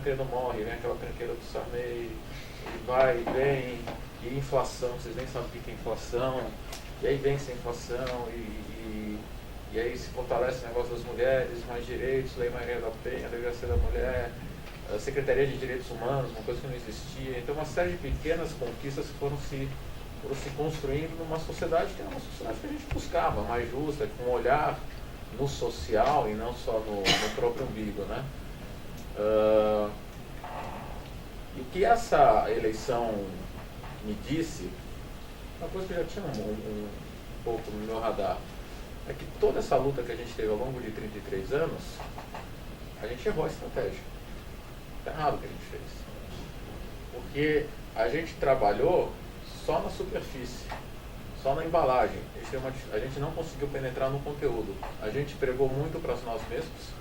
Centeno morre, vem aquela tranqueira do Sarney, e vai e vem, e inflação, vocês nem sabem o que é inflação, e aí vem essa inflação, e aí se fortalece o negócio das mulheres, mais direitos, Lei Maria da Penha, Delegacia da Mulher, a Secretaria de Direitos Humanos, uma coisa que não existia. Então, uma série de pequenas conquistas foram se construindo numa sociedade que era uma sociedade que a gente buscava, mais justa, com um olhar no social e não só no próprio umbigo, né? E o que essa eleição me disse, uma coisa que eu já tinha um pouco no meu radar, é que toda essa luta que a gente teve ao longo de 33 anos, a gente errou a estratégia. Está errado o que a gente fez. Porque a gente trabalhou só na superfície, só na embalagem. A gente não conseguiu penetrar no conteúdo. A gente pregou muito para nós mesmos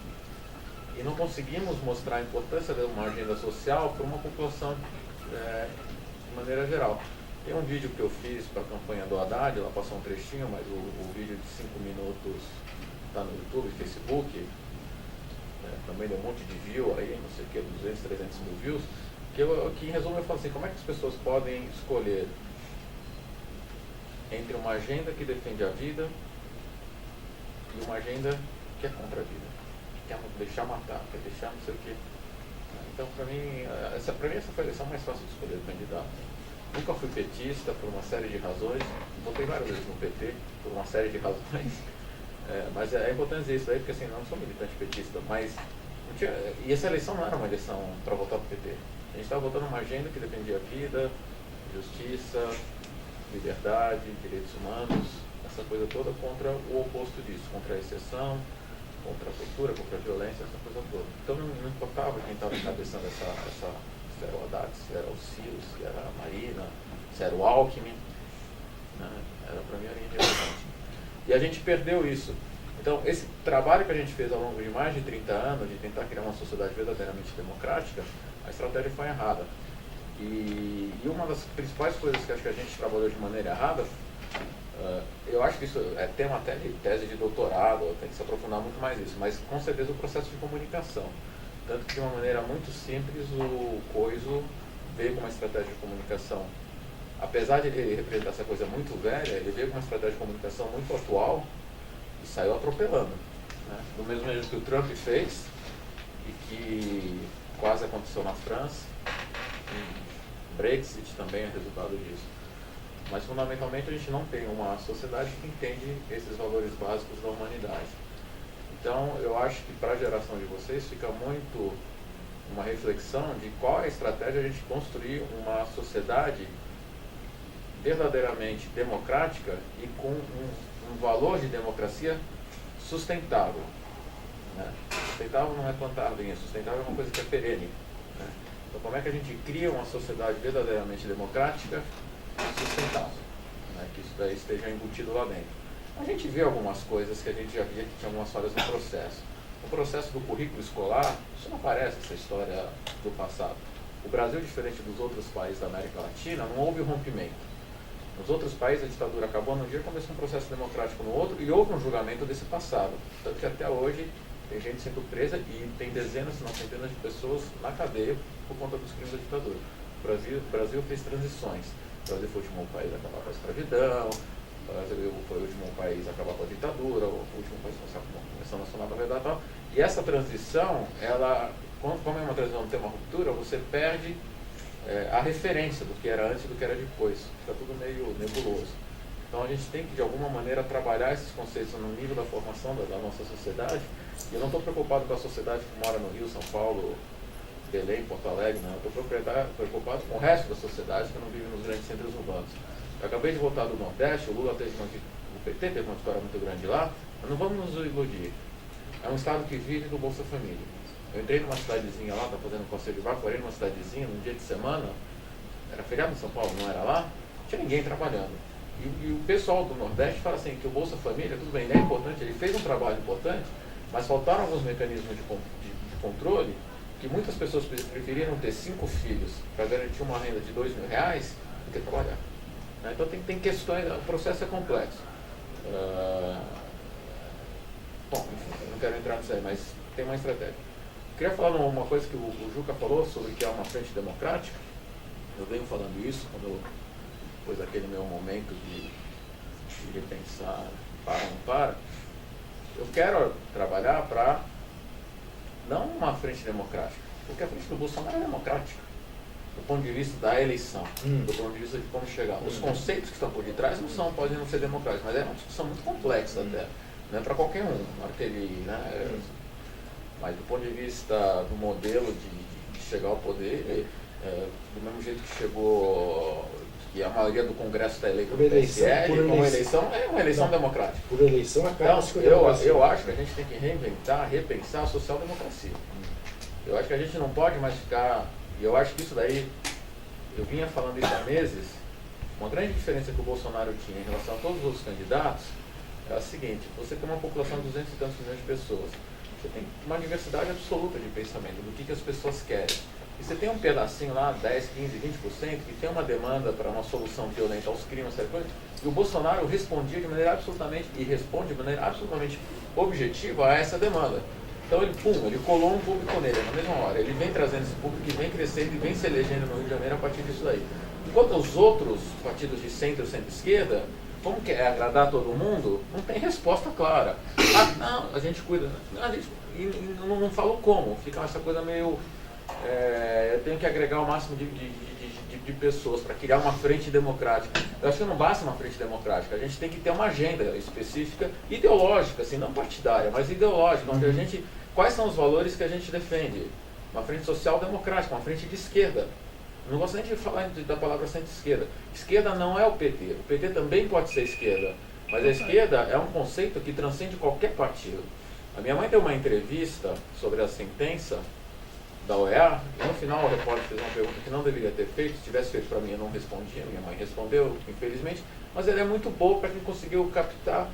e não conseguimos mostrar a importância de uma agenda social para uma população de maneira geral. Tem um vídeo que eu fiz para a campanha do Haddad, ela passou um trechinho, mas o vídeo de 5 minutos está no YouTube, Facebook, também deu um monte de view aí, não sei o que, 200, 300 mil views, que em resumo eu falo assim, como é que as pessoas podem escolher entre uma agenda que defende a vida e uma agenda que é contra a vida, que quer deixar matar, quer deixar não sei o que. Então, para mim, essa foi a eleição mais fácil de escolher o candidato. Nunca fui petista por uma série de razões, votei várias vezes no PT por uma série de razões, mas é importante dizer isso aí, porque assim, não sou militante petista, mas e essa eleição não era uma eleição para votar no PT. A gente estava votando uma agenda que defendia a vida, justiça, liberdade, direitos humanos, essa coisa toda contra o oposto disso, contra a exceção, contra a tortura, contra a violência, essa coisa toda. Então não importava quem estava encabeçando se era o Haddad, se era o Ciro, se era a Marina, se era o Alckmin, né? Para mim era irrelevante. E a gente perdeu isso. Então, esse trabalho que a gente fez ao longo de mais de 30 anos, de tentar criar uma sociedade verdadeiramente democrática, a estratégia foi errada. E uma das principais coisas que acho que a gente trabalhou de maneira errada, eu acho que isso é tema até de tese de doutorado, tem que se aprofundar muito mais nisso, mas com certeza o processo de comunicação. Tanto que de uma maneira muito simples o Coiso veio com uma estratégia de comunicação. Apesar de ele representar essa coisa muito velha, ele veio com uma estratégia de comunicação muito atual e saiu atropelando. Né? Do mesmo jeito que o Trump fez e que quase aconteceu na França, o Brexit também é resultado disso. Mas fundamentalmente a gente não tem uma sociedade que entende esses valores básicos da humanidade. Então eu acho que para a geração de vocês fica muito uma reflexão de qual é a estratégia de a gente construir uma sociedade verdadeiramente democrática e com um valor de democracia sustentável. Né? Sustentável não é plantar árvore, sustentável é uma coisa que é perene. Né? Então como é que a gente cria uma sociedade verdadeiramente democrática e sustentável? Né? Que isso daí esteja embutido lá dentro. A gente vê algumas coisas que a gente já via que tinha algumas falhas no processo. No processo do currículo escolar, isso não parece essa história do passado. O Brasil, diferente dos outros países da América Latina, não houve rompimento. Nos outros países a ditadura acabou num dia, começou um processo democrático no outro e houve um julgamento desse passado. Tanto que até hoje tem gente sendo presa e tem dezenas, se não centenas de pessoas na cadeia por conta dos crimes da ditadura. O Brasil fez transições. O Brasil foi o último país a acabar com a escravidão, o Brasil foi o último país a acabar com a ditadura, o último país a começar com a Convenção Nacional da Verdade e tal. E essa transição, como é uma transição, não tem uma ruptura, você perde a referência do que era antes e do que era depois. Fica tudo meio nebuloso. Então a gente tem que, de alguma maneira, trabalhar esses conceitos no nível da formação da nossa sociedade. E eu não estou preocupado com a sociedade que mora no Rio, São Paulo, Belém, Porto Alegre, não. Eu estou preocupado com o resto da sociedade que não vive nos grandes centros urbanos. Eu acabei de voltar do Nordeste, o PT teve uma vitória muito grande lá, mas não vamos nos iludir. É um estado que vive do Bolsa Família. Eu entrei numa cidadezinha lá, estava fazendo um passeio de barco, parei numa cidadezinha, num dia de semana, era feriado em São Paulo, não era lá, não tinha ninguém trabalhando. E o pessoal do Nordeste fala assim, que o Bolsa Família, tudo bem, ele é importante, ele fez um trabalho importante, mas faltaram alguns mecanismos de controle, que muitas pessoas preferiram ter 5 filhos para garantir uma renda de R$2.000 do que trabalhar. Então tem questões, o processo é complexo. Bom, enfim, eu não quero entrar nisso aí, mas tem uma estratégia. queria falar uma coisa que o Juca falou sobre que é uma frente democrática. Eu venho falando isso depois daquele meu momento de repensar, para ou não para. Eu quero trabalhar para não uma frente democrática, porque a frente do Bolsonaro é democrática, do ponto de vista da eleição, do ponto de vista de como chegar. Os conceitos que estão por detrás podem não ser democráticos, mas é uma discussão muito complexa até. Não é para qualquer um, na hora que ele, né, mas do ponto de vista do modelo de chegar ao poder, do mesmo jeito que chegou, que a maioria do Congresso está eleito pelo PSL, uma eleição é uma eleição democrática. Por eleição acaba então, eu acho que a gente tem que reinventar, repensar a social-democracia. Eu acho que a gente não pode mais ficar, e eu acho que isso daí, eu vinha falando isso há meses, uma grande diferença que o Bolsonaro tinha em relação a todos os outros candidatos é a seguinte: você tem uma população de 200 e tantos milhões de pessoas, você tem uma diversidade absoluta de pensamento, do que as pessoas querem. E você tem um pedacinho lá, 10, 15, 20%, que tem uma demanda para uma solução violenta aos crimes, e o Bolsonaro respondia de maneira absolutamente, e responde de maneira absolutamente objetiva a essa demanda. Então ele colou um público nele na mesma hora. Ele vem trazendo esse público e vem crescendo e vem se elegendo no Rio de Janeiro a partir disso daí. Enquanto os outros partidos de centro, centro-esquerda, como quer agradar todo mundo, não tem resposta clara. Não, a gente cuida. Não falo como, fica essa coisa meio... eu tenho que agregar o máximo de pessoas para criar uma frente democrática. Eu acho que não basta uma frente democrática, a gente tem que ter uma agenda específica, ideológica, assim, não partidária, mas ideológica, onde a gente, quais são os valores que a gente defende? Uma frente social democrática, uma frente de esquerda. Não gosto nem de falar da palavra centro-esquerda. Esquerda não é o PT. O PT também pode ser esquerda, mas a esquerda é um conceito que transcende qualquer partido. A minha mãe deu uma entrevista sobre a sentença da OEA, e no final o repórter fez uma pergunta que não deveria ter feito. Se tivesse feito para mim, eu não respondia. Minha mãe respondeu, infelizmente, mas ela é muito boa para quem conseguiu captar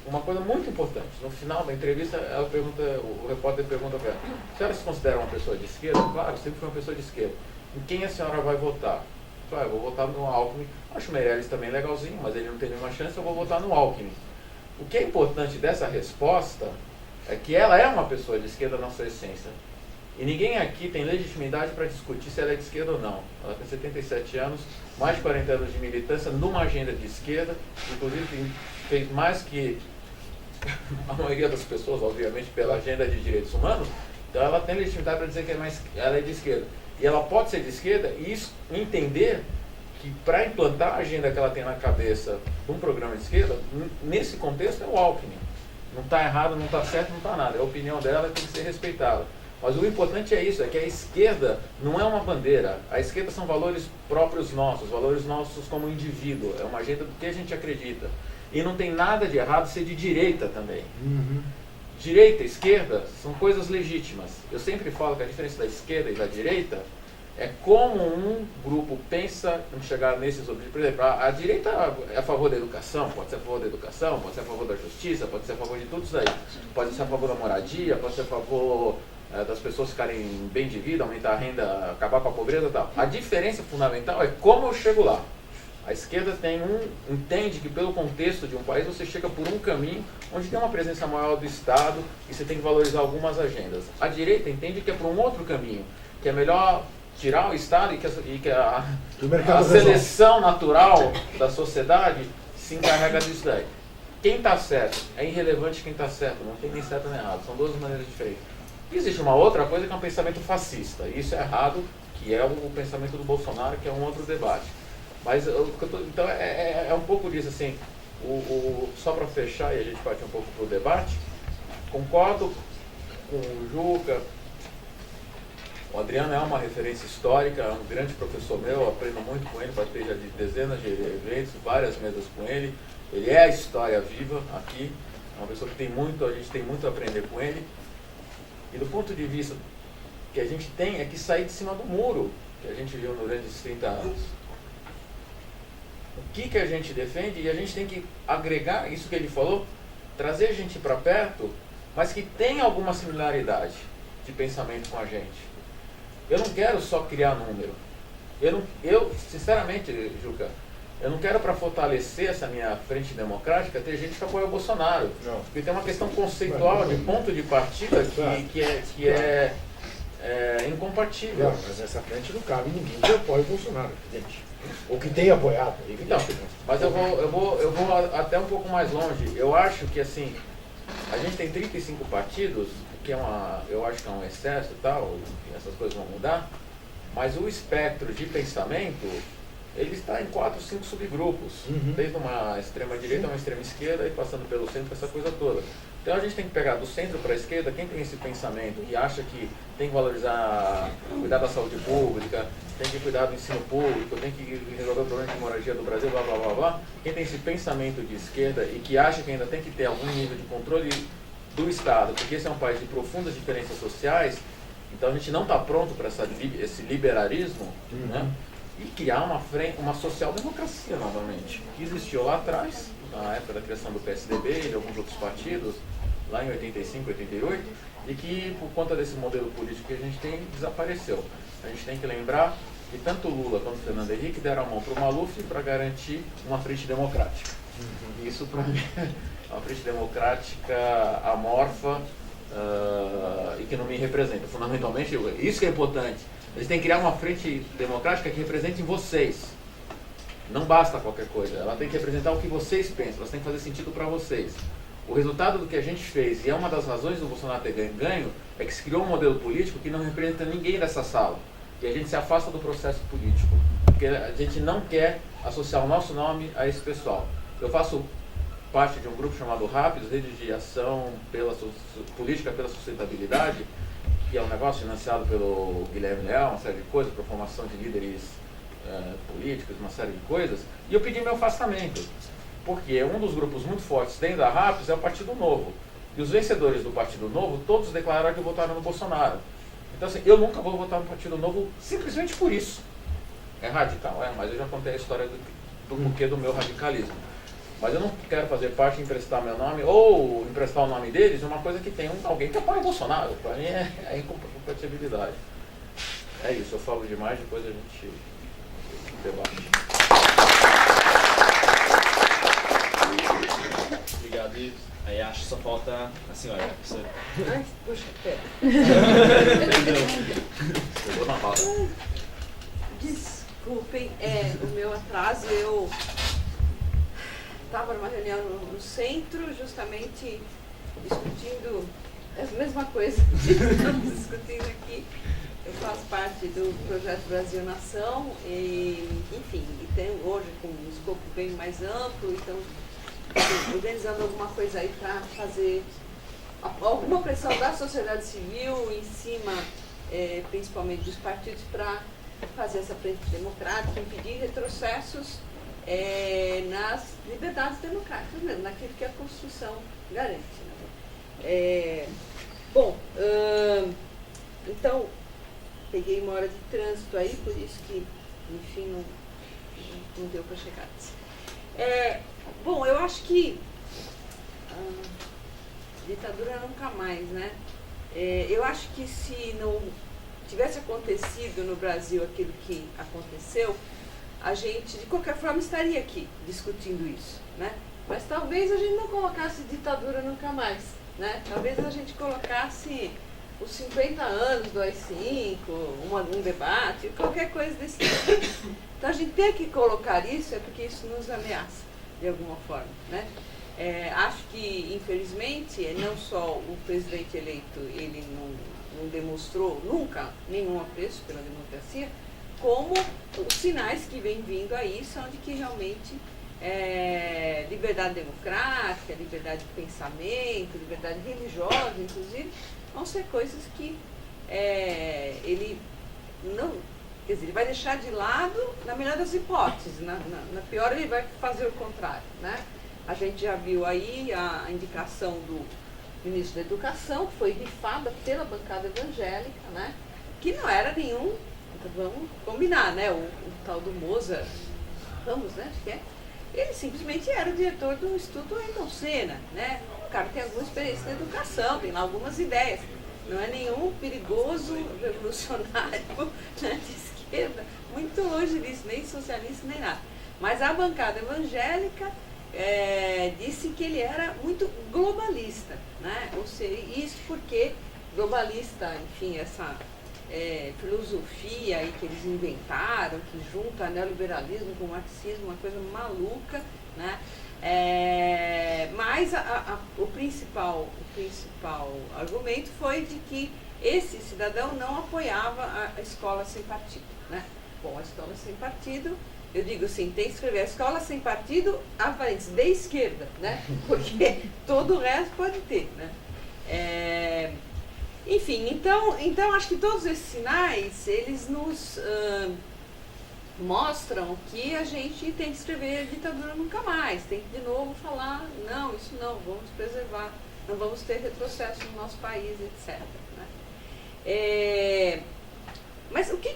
uma coisa muito importante. No final da entrevista, o repórter pergunta para ela: a senhora se considera uma pessoa de esquerda? Claro, sempre foi uma pessoa de esquerda. Em quem a senhora vai votar? Eu vou votar no Alckmin. Acho o Meirelles também legalzinho, mas ele não tem nenhuma chance, eu vou votar no Alckmin. O que é importante dessa resposta é que ela é uma pessoa de esquerda na sua essência. E ninguém aqui tem legitimidade para discutir se ela é de esquerda ou não. Ela tem 77 anos, mais de 40 anos de militância numa agenda de esquerda, inclusive fez mais que a maioria das pessoas, obviamente, pela agenda de direitos humanos. Então ela tem legitimidade para dizer que ela é de esquerda. E ela pode ser de esquerda e entender que para implantar a agenda que ela tem na cabeça de um programa de esquerda, nesse contexto é o Alckmin. Não está errado, não está certo, não está nada. É a opinião dela, tem que ser respeitada. Mas o importante é isso, é que a esquerda não é uma bandeira. A esquerda são valores próprios nossos, valores nossos como indivíduo. É uma agenda do que a gente acredita. E não tem nada de errado ser de direita também. Direita e esquerda são coisas legítimas. Eu sempre falo que a diferença da esquerda e da direita é como um grupo pensa em chegar nesses objetivos. Por exemplo, a direita é a favor da educação, pode ser a favor da educação, pode ser a favor da justiça, pode ser a favor de tudo isso aí. Pode ser a favor da moradia, pode ser a favor das pessoas ficarem bem de vida, aumentar a renda, acabar com a pobreza e tal. A diferença fundamental é como eu chego lá. A esquerda entende que pelo contexto de um país você chega por um caminho onde tem uma presença maior do Estado e você tem que valorizar algumas agendas. A direita entende que é por um outro caminho, que é melhor tirar o Estado e que a seleção natural da sociedade se encarrega disso daí. Quem está certo? É irrelevante quem está certo, não tem nem certo nem errado, são duas maneiras diferentes. Existe uma outra coisa que é um pensamento fascista, e isso é errado, que é o pensamento do Bolsonaro, que é um outro debate. Mas então é um pouco disso, assim, só para fechar e a gente partir um pouco para o debate, concordo com o Juca. O Adriano é uma referência histórica, é um grande professor meu, aprendo muito com ele, participei já de dezenas de eventos, várias mesas com ele. Ele é a história viva aqui, é uma pessoa que a gente tem muito a aprender com ele. E do ponto de vista que a gente tem é que sair de cima do muro, que a gente viu durante esses 30 anos. O que a gente defende, e a gente tem que agregar isso que ele falou, trazer gente para perto, mas que tenha alguma similaridade de pensamento com a gente. Eu não quero só criar número. Eu sinceramente, Juca, Eu não quero, para fortalecer essa minha frente democrática, ter gente que apoia o Bolsonaro. Não. Porque tem uma questão conceitual de ponto de partida que é incompatível. Não, mas nessa frente não cabe ninguém que apoie o Bolsonaro, evidente. Ou que tenha apoiado, evidente. Então, mas eu vou até um pouco mais longe. Eu acho que, assim, a gente tem 35 partidos, que eu acho que é um excesso e tal, enfim, essas coisas vão mudar, mas o espectro de pensamento, ele está em 4, 5 subgrupos, desde uma extrema-direita a uma extrema-esquerda e passando pelo centro, essa coisa toda. Então a gente tem que pegar do centro para a esquerda quem tem esse pensamento e acha que tem que valorizar, cuidar da saúde pública, tem que cuidar do ensino público, tem que resolver o problema de moradia do Brasil, blá blá blá blá. Quem tem esse pensamento de esquerda e que acha que ainda tem que ter algum nível de controle do Estado, porque esse é um país de profundas diferenças sociais, então a gente não está pronto para esse liberalismo, né? E criar uma social-democracia novamente, que existiu lá atrás, na época da criação do PSDB e de alguns outros partidos, lá em 85, 88, e que por conta desse modelo político que a gente tem, desapareceu. A gente tem que lembrar que tanto Lula quanto Fernando Henrique deram a mão para o Maluf para garantir uma frente democrática. Isso para mim é uma frente democrática amorfa e que não me representa. Fundamentalmente, isso que é importante. A gente tem que criar uma frente democrática que represente vocês. Não basta qualquer coisa. Ela tem que representar o que vocês pensam. Ela tem que fazer sentido para vocês. O resultado do que a gente fez, e é uma das razões do Bolsonaro ter ganho, é que se criou um modelo político que não representa ninguém dessa sala. E a gente se afasta do processo político. Porque a gente não quer associar o nosso nome a esse pessoal. Eu faço parte de um grupo chamado Rápidos, Rede de Ação Política pela Sustentabilidade, que é um negócio financiado pelo Guilherme Leal, uma série de coisas, para a formação de líderes políticos, uma série de coisas, e eu pedi meu afastamento, porque um dos grupos muito fortes dentro da Rápidos é o Partido Novo, e os vencedores do Partido Novo, todos declararam que votaram no Bolsonaro. Então, assim, eu nunca vou votar no Partido Novo simplesmente por isso. É radical, mas eu já contei a história do porquê do meu radicalismo. Mas eu não quero fazer parte, emprestar meu nome, ou emprestar o nome deles, uma coisa que tem alguém que apoia o Bolsonaro. Para mim é incompatibilidade. É isso, eu falo demais, depois a gente debate. Obrigado, Ives. Aí acho que só falta a senhora. Você... Ai, puxa, pera. Chegou na roda. Desculpem, o meu atraso, eu estava numa reunião no centro, justamente discutindo a mesma coisa que estamos discutindo aqui. Eu faço parte do projeto Brasil Nação e, enfim, e tenho hoje com um escopo bem mais amplo, então organizando alguma coisa aí para fazer alguma pressão da sociedade civil em cima, principalmente dos partidos, para fazer essa frente democrática, impedir retrocessos nas liberdades democráticas mesmo, naquilo que a Constituição garante. Né? Então, peguei uma hora de trânsito aí, por isso que, enfim, não deu para chegar antes. Bom, eu acho que ditadura nunca mais, né? Eu acho que se não tivesse acontecido no Brasil aquilo que aconteceu, a gente, de qualquer forma, estaria aqui discutindo isso, né? Mas talvez a gente não colocasse ditadura nunca mais, né? Talvez a gente colocasse os 50 anos do AI-5, um debate, qualquer coisa desse tipo. Então a gente tem que colocar isso, porque isso nos ameaça, de alguma forma, né? Acho que, infelizmente, não só o presidente eleito, ele não demonstrou nunca nenhum apreço pela democracia, como os sinais que vêm vindo aí são de que realmente liberdade democrática, liberdade de pensamento, liberdade religiosa, inclusive, vão ser coisas que ele não, quer dizer, ele vai deixar de lado na melhor das hipóteses, na pior ele vai fazer o contrário, né? A gente já viu aí a indicação do ministro da Educação, que foi rifada pela bancada evangélica, né? Que não era nenhum, então vamos combinar, né? O tal do Moza Ramos, né? Acho que é. Ele simplesmente era o diretor do Instituto Ayrton Senna, né? O cara tem alguma experiência na educação, tem lá algumas ideias. Não é nenhum perigoso revolucionário, né, de esquerda, muito longe disso, nem socialista, nem nada. Mas a bancada evangélica disse que ele era muito globalista, né? Ou seja, isso porque globalista, enfim, essa filosofia aí que eles inventaram, que junta neoliberalismo com marxismo, uma coisa maluca, né? Mas o principal argumento foi de que esse cidadão não apoiava a escola sem partido, né? Bom, a escola sem partido, eu digo assim, tem que escrever a escola sem partido, aparente, de esquerda, né? Porque todo o resto pode ter, né? Enfim, então acho que todos esses sinais, eles nos mostram que a gente tem que escrever ditadura nunca mais, tem que de novo falar, não, isso não, vamos preservar, não vamos ter retrocesso no nosso país, etc. Né? Mas o que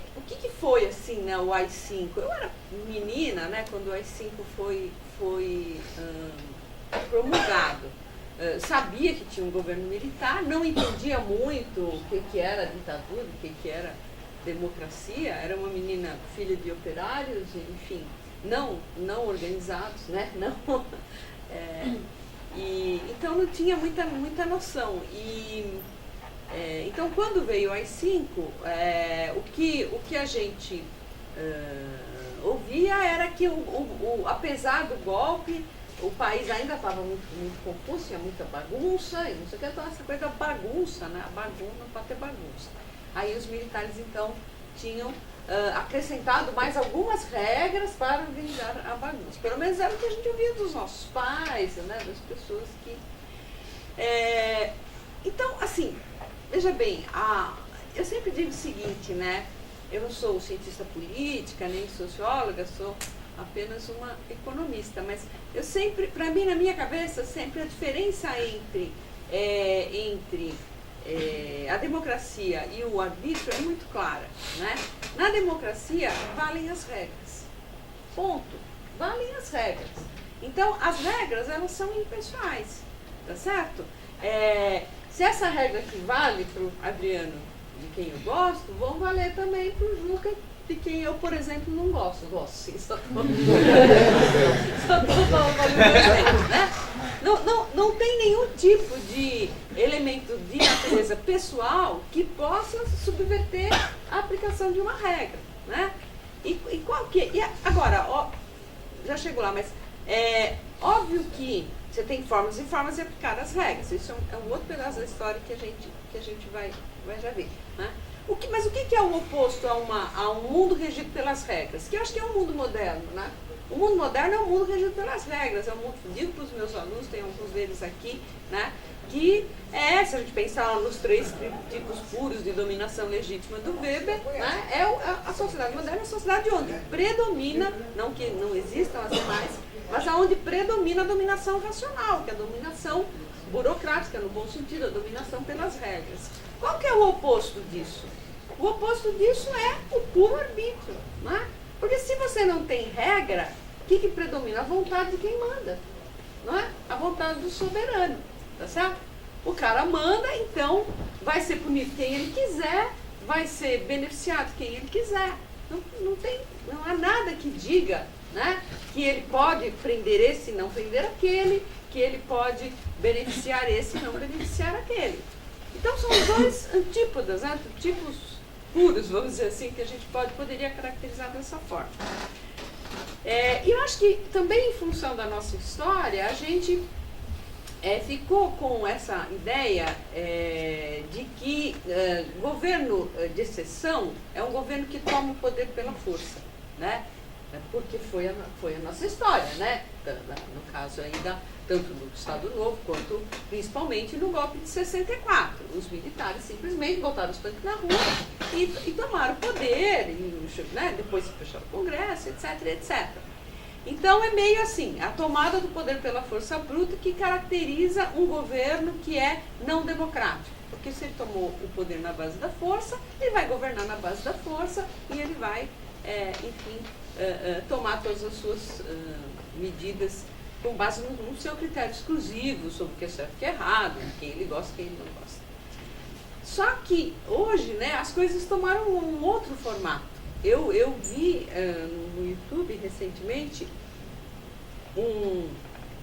foi assim, né, o AI-5? Eu era menina, né, quando o AI-5 foi promulgado. Sabia que tinha um governo militar, não entendia muito o que era ditadura, o que era democracia. Era uma menina filha de operários, enfim, não organizados, né? Não, então não tinha muita noção. Então quando veio o AI-5, o que a gente ouvia era que apesar do golpe, o país ainda estava muito confuso, tinha muita bagunça, e não sei o que, então essa coisa da bagunça, né? A bagunça, não pode ter bagunça. Aí os militares, então, tinham acrescentado mais algumas regras para organizar a bagunça. Pelo menos era o que a gente ouvia dos nossos pais, né? Das pessoas que... Então, assim, veja bem, eu sempre digo o seguinte, né? Eu não sou cientista política, nem socióloga, sou apenas uma economista, mas eu sempre, para mim, na minha cabeça, sempre a diferença entre a democracia e o arbítrio é muito clara, né? Na democracia, valem as regras. Ponto. Valem as regras. Então, as regras, elas são impessoais, tá certo? Se essa regra que vale para o Adriano, de quem eu gosto, vão valer também para o Juca, de quem eu, por exemplo, não gosto. Gosto, sim, só estou falando exemplo, né? Não tem nenhum tipo de elemento de natureza pessoal que possa subverter a aplicação de uma regra, né? E qual que é? Agora, já chegou lá, mas óbvio que você tem formas e formas de aplicar as regras. Isso é um outro pedaço da história que a gente vai já ver, né? Mas o que é o oposto a um mundo regido pelas regras? Que eu acho que é um mundo moderno, né? O mundo moderno é um mundo regido pelas regras, é um mundo, digo para os meus alunos, tem alguns deles aqui, né? Que se a gente pensar nos 3 tipos puros de dominação legítima do Weber, né? A sociedade moderna é a sociedade onde predomina, não que não existam as demais, mas aonde predomina a dominação racional, que é a dominação burocrática, no bom sentido, a dominação pelas regras. Qual que é o oposto disso? O oposto disso é o puro arbítrio, né? Porque se você não tem regra, o que predomina? A vontade de quem manda, não é? A vontade do soberano, tá certo? O cara manda, então vai ser punido quem ele quiser, vai ser beneficiado quem ele quiser. Não há nada que diga, né, que ele pode prender esse e não prender aquele, que ele pode beneficiar esse e não beneficiar aquele. Então são os dois antípodas, né, tipos puros, vamos dizer assim, que a gente poderia caracterizar dessa forma. E eu acho que também em função da nossa história, a gente ficou com essa ideia de que governo de exceção é um governo que toma o poder pela força, né? Porque foi a nossa história, né? No caso aí tanto do Estado Novo quanto principalmente no golpe de 64. Os militares simplesmente botaram os tanques na rua e tomaram o poder, né? Depois fecharam o Congresso, etc, etc. Então é meio assim, a tomada do poder pela força bruta que caracteriza um governo que é não democrático. Porque se ele tomou o poder na base da força, ele vai governar na base da força e ele vai, enfim, tomar todas as suas medidas com base no seu critério exclusivo sobre o que é certo e o que é errado, quem ele gosta e quem ele não gosta. Só que hoje, né, as coisas tomaram um outro formato, eu vi no YouTube recentemente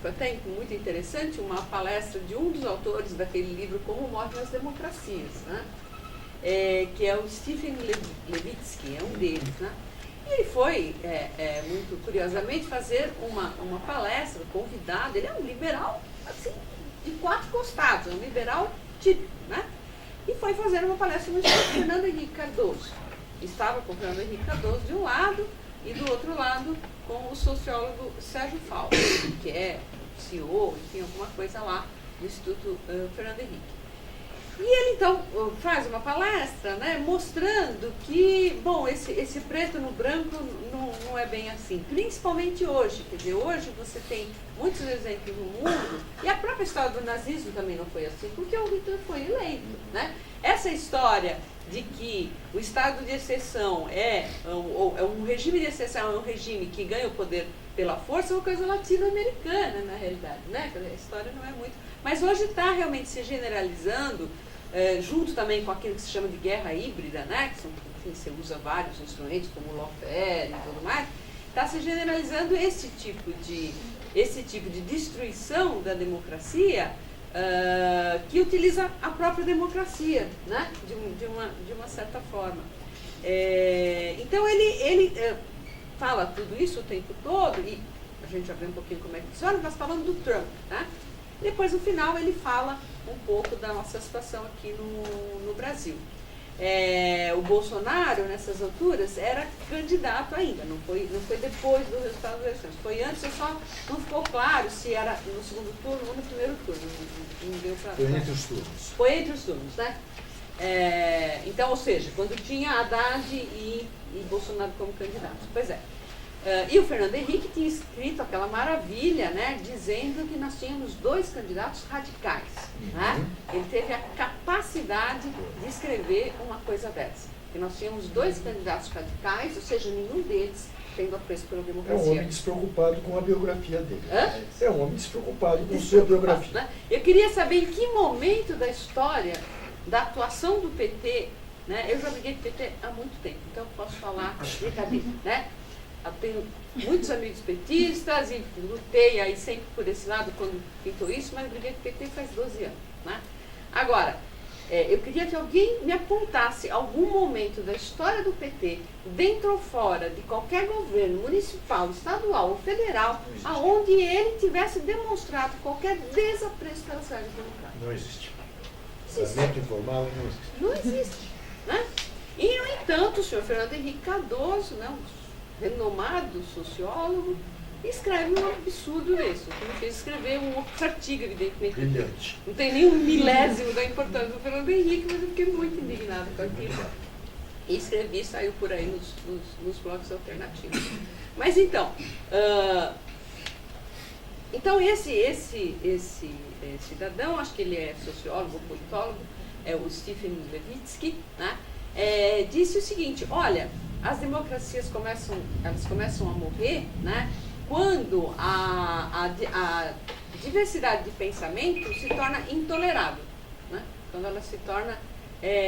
foi até muito interessante, uma palestra de um dos autores daquele livro Como Morrem as Democracias, né? Que é o Stephen Levitsky, é um deles, né? E ele foi, muito curiosamente, fazer uma palestra, convidado. Ele é um liberal, assim, de 4 costados, é um liberal típico, né? E foi fazer uma palestra no Instituto Fernando Henrique Cardoso. Estava com o Fernando Henrique Cardoso de um lado e do outro lado com o sociólogo Sérgio Falco, que é CEO, enfim, alguma coisa lá do Instituto Fernando Henrique. E ele então faz uma palestra, né, mostrando que, bom, esse preto no branco não é bem assim, principalmente hoje. Quer dizer, hoje você tem muitos exemplos no mundo, e a própria história do nazismo também não foi assim, porque o Hitler foi eleito, né? Essa história de que o estado de exceção é um regime de exceção, é um regime que ganha o poder pela força, é uma coisa latino-americana, na realidade, né? A história não é muito... Mas hoje está realmente se generalizando, junto também com aquilo que se chama de guerra híbrida, né? Que são, enfim, você usa vários instrumentos, como o lawfare e tudo mais, está se generalizando esse tipo de destruição da democracia, que utiliza a própria democracia, né? de uma certa forma. Então ele fala tudo isso o tempo todo, e a gente já vê um pouquinho como é que funciona, mas falando do Trump, né? Depois, no final, ele fala um pouco da nossa situação aqui no Brasil. O Bolsonaro, nessas alturas, era candidato ainda, não foi depois do resultado das eleições. Foi antes, só não ficou claro se era no segundo turno ou no primeiro turno. Não deu pra... Foi entre os turnos. Foi entre os turnos, né? Então, ou seja, quando tinha Haddad e Bolsonaro como candidatos. Pois é. E o Fernando Henrique tinha escrito aquela maravilha, né, dizendo que nós tínhamos 2 candidatos radicais. Né? Ele teve a capacidade de escrever uma coisa dessa. Que nós tínhamos 2 candidatos radicais, ou seja, nenhum deles tendo apreço pela democracia. É um homem despreocupado com a biografia dele. Hã? É um homem despreocupado com sua biografia. Né? Eu queria saber em que momento da história da atuação do PT, né, eu já briguei com o PT há muito tempo, então eu posso falar de cadeira, né? Eu tenho muitos amigos petistas e lutei aí sempre por esse lado quando pintou isso, mas briguei com o PT faz 12 anos. Né? Agora, eu queria que alguém me apontasse algum momento da história do PT, dentro ou fora de qualquer governo municipal, estadual ou federal, aonde ele tivesse demonstrado qualquer desapreço pela sociedade democrática. Não existe. Existe. Lamento informal, não existe. Não existe. Né? E, no entanto, o senhor Fernando Henrique Cardoso, né, um renomado sociólogo, escreve um absurdo desse. O que me fez escrever um artigo, evidentemente. Brilhante. Não tem nem um milésimo da importância do Fernando Henrique, mas eu fiquei muito indignada com aquilo. E escrevi, saiu por aí nos blogs alternativos. Mas então, esse cidadão, acho que ele é sociólogo, politólogo, é o Stephen Levitsky, né, disse o seguinte: olha, as democracias começam a morrer, né, quando a diversidade de pensamento se torna intolerável, né, quando ela se torna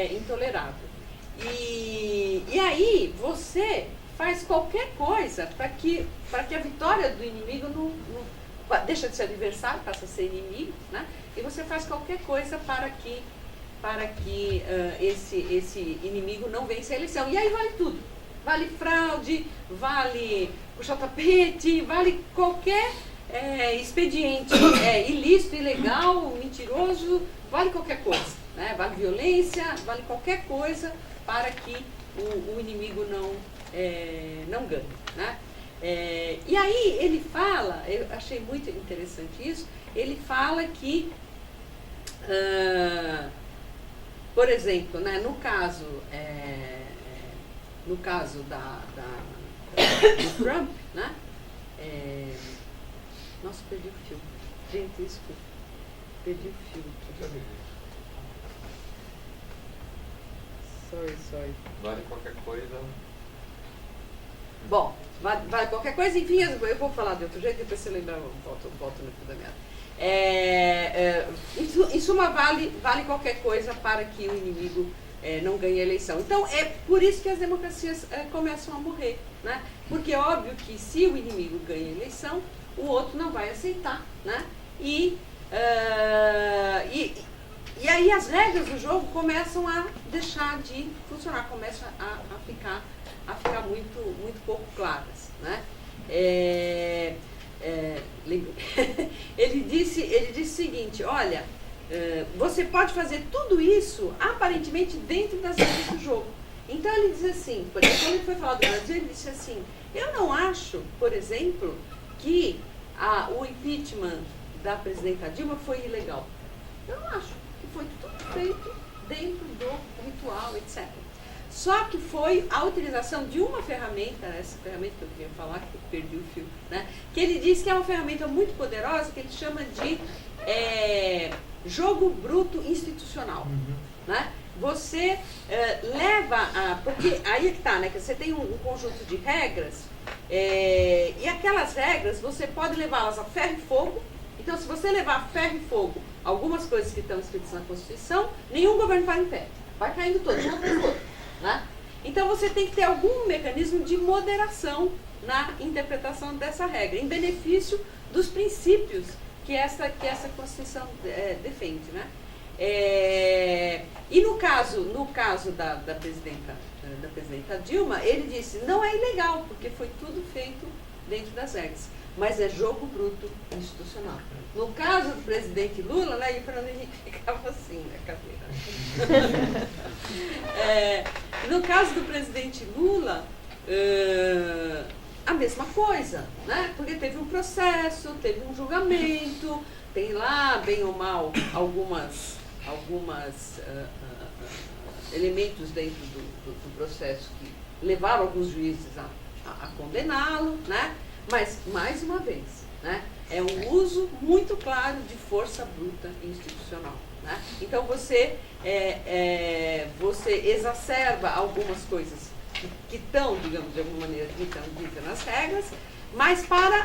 intolerável. E aí você faz qualquer coisa para que a vitória do inimigo não deixa de ser adversário, passa a ser inimigo, né, e você faz qualquer coisa para que esse inimigo não vença a eleição. E aí vale tudo. Vale fraude, vale puxar tapete, vale qualquer expediente ilícito, ilegal, mentiroso, vale qualquer coisa. Né? Vale violência, vale qualquer coisa para que o inimigo não ganhe. Né? E aí ele fala, eu achei muito interessante isso, ele fala que, por exemplo, né, no caso do Trump, né? Nossa, perdi o fio. Gente, isso perdi o fio. Sorry. Vale qualquer coisa. Bom, vale qualquer coisa, enfim, eu vou falar de outro jeito, depois você lembrar, eu volto no fio da meada. Em suma, vale qualquer coisa para que o inimigo não ganha a eleição. Então, é por isso que as democracias começam a morrer, né? Porque é óbvio que se o inimigo ganha a eleição, o outro não vai aceitar, né? E aí as regras do jogo começam a deixar de funcionar, começam a ficar muito pouco claras, né? Ele disse o seguinte, olha, você pode fazer tudo isso aparentemente dentro das regras do jogo. Então ele diz assim, por exemplo, quando ele foi falar do Brasil, ele disse assim, eu não acho, por exemplo, que o impeachment da presidenta Dilma foi ilegal. Eu não acho que foi tudo feito dentro do ritual, etc. Só que foi a utilização de uma ferramenta, essa ferramenta que eu queria falar, que eu perdi o fio, né? Que ele diz que é uma ferramenta muito poderosa, que ele chama de jogo bruto institucional. Né? Você leva porque aí é que está, né? Que você tem um conjunto de regras, e aquelas regras você pode levá-las a ferro e fogo. Então, se você levar a ferro e fogo algumas coisas que estão escritas na Constituição, nenhum governo para em pé. Vai caindo todo, um atrás do outro. Né? Então, você tem que ter algum mecanismo de moderação na interpretação dessa regra, em benefício dos princípios que essa Constituição defende. Né? E no caso da presidenta Dilma, ele disse, não é ilegal, porque foi tudo feito dentro das regras, mas é jogo bruto institucional. No caso do presidente Lula, né, e Fernando Henrique ficava assim na cadeira. No caso do presidente Lula, a mesma coisa, né? Porque teve um processo, teve um julgamento, tem lá, bem ou mal, algumas elementos dentro do processo que levaram alguns juízes a condená-lo, né? Mas, mais uma vez, né? É um uso muito claro de força bruta institucional. Né? Então, você exacerba algumas coisas que estão, digamos, de alguma maneira, ditas nas regras, mas para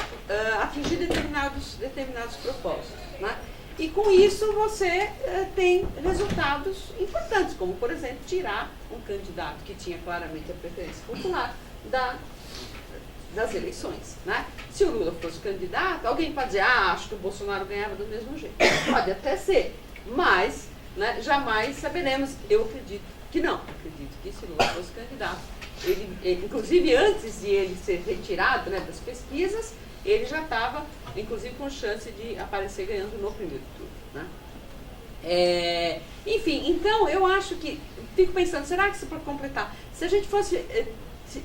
atingir determinados propósitos. Né? E com isso você tem resultados importantes, como, por exemplo, tirar um candidato que tinha claramente a preferência popular das eleições. Né? Se o Lula fosse candidato, alguém pode dizer, acho que o Bolsonaro ganhava do mesmo jeito. Pode até ser, mas, né, jamais saberemos. Eu acredito que não. Acredito que se Lula fosse candidato, ele, inclusive antes de ele ser retirado, né, das pesquisas, ele já estava, inclusive, com chance de aparecer ganhando no primeiro turno. Né? Enfim, então eu acho que, fico pensando, será que, se para completar, se a gente fosse,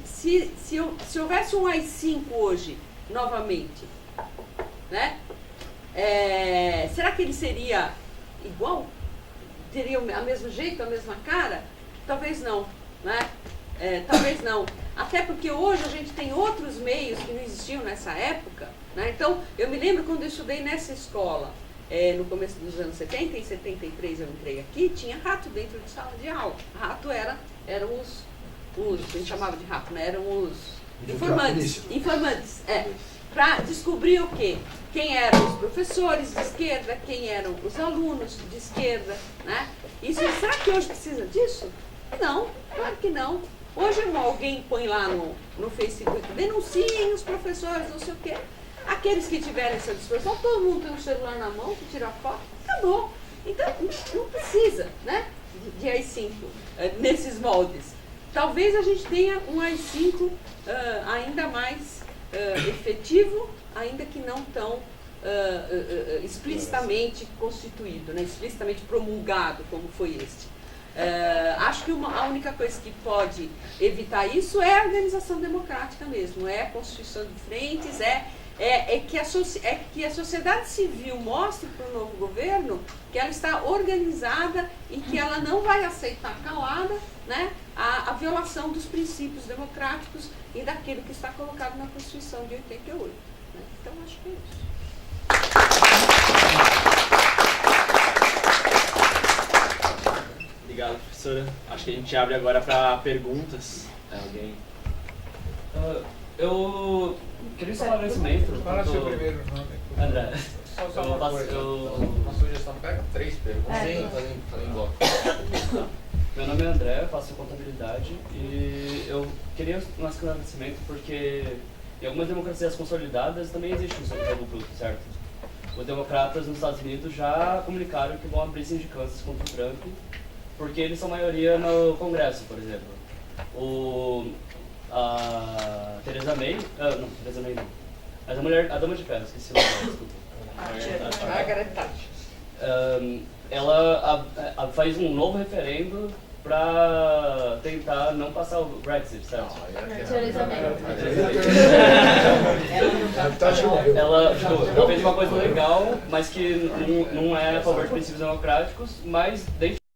se houvesse um AI-5 hoje, novamente, né? Será que ele seria igual? Teria o mesmo jeito, a mesma cara? Talvez não, né? Talvez não. Até porque hoje a gente tem outros meios que não existiam nessa época. Né? Então, eu me lembro quando eu estudei nessa escola, no começo dos anos 70, em 73 eu entrei aqui, tinha rato dentro de sala de aula. Rato eram os a gente chamava de rato, né? Eram os informantes. Para descobrir o quê? Quem eram os professores de esquerda, quem eram os alunos de esquerda. Né? Será que hoje precisa disso? Não, claro que não. Hoje alguém põe lá no Facebook, denunciem os professores, não sei o quê. Aqueles que tiverem essa disposição, todo mundo tem um celular na mão que tira foto, acabou. Então, não precisa, né, de AI-5 nesses moldes. Talvez a gente tenha um AI-5 ainda mais efetivo, ainda que não tão explicitamente constituído, né, explicitamente promulgado como foi este. Acho que a única coisa que pode evitar isso é a organização democrática mesmo, é a constituição de frentes, que a sociedade civil mostre para o novo governo que ela está organizada e que ela não vai aceitar calada, né, a violação dos princípios democráticos e daquilo que está colocado na Constituição de 88. Né? Então, acho que é isso. Obrigado, professora. Acho que a gente abre agora para perguntas. Alguém? Eu queria só um agradecimento. Fala seu primeiro nome. André. Só uma coisa, uma sugestão, pega 3 perguntas. Sim, fazer em bloco. Meu nome é André, faço contabilidade e eu queria um esclarecimento porque em algumas democracias consolidadas também existe um segundo bruto, certo? Os democratas nos Estados Unidos já comunicaram que vão abrir sindicâncias contra o Trump porque eles são maioria no Congresso, por exemplo. A Theresa May, não, Theresa May não. Mas a dama de ferro, esqueci o nome, desculpa. Margaret Thatcher. Ela faz um novo referendo para tentar não passar o Brexit, certo? Theresa May. Ela fez uma coisa legal, mas que não é a favor de princípios democráticos, mas dentro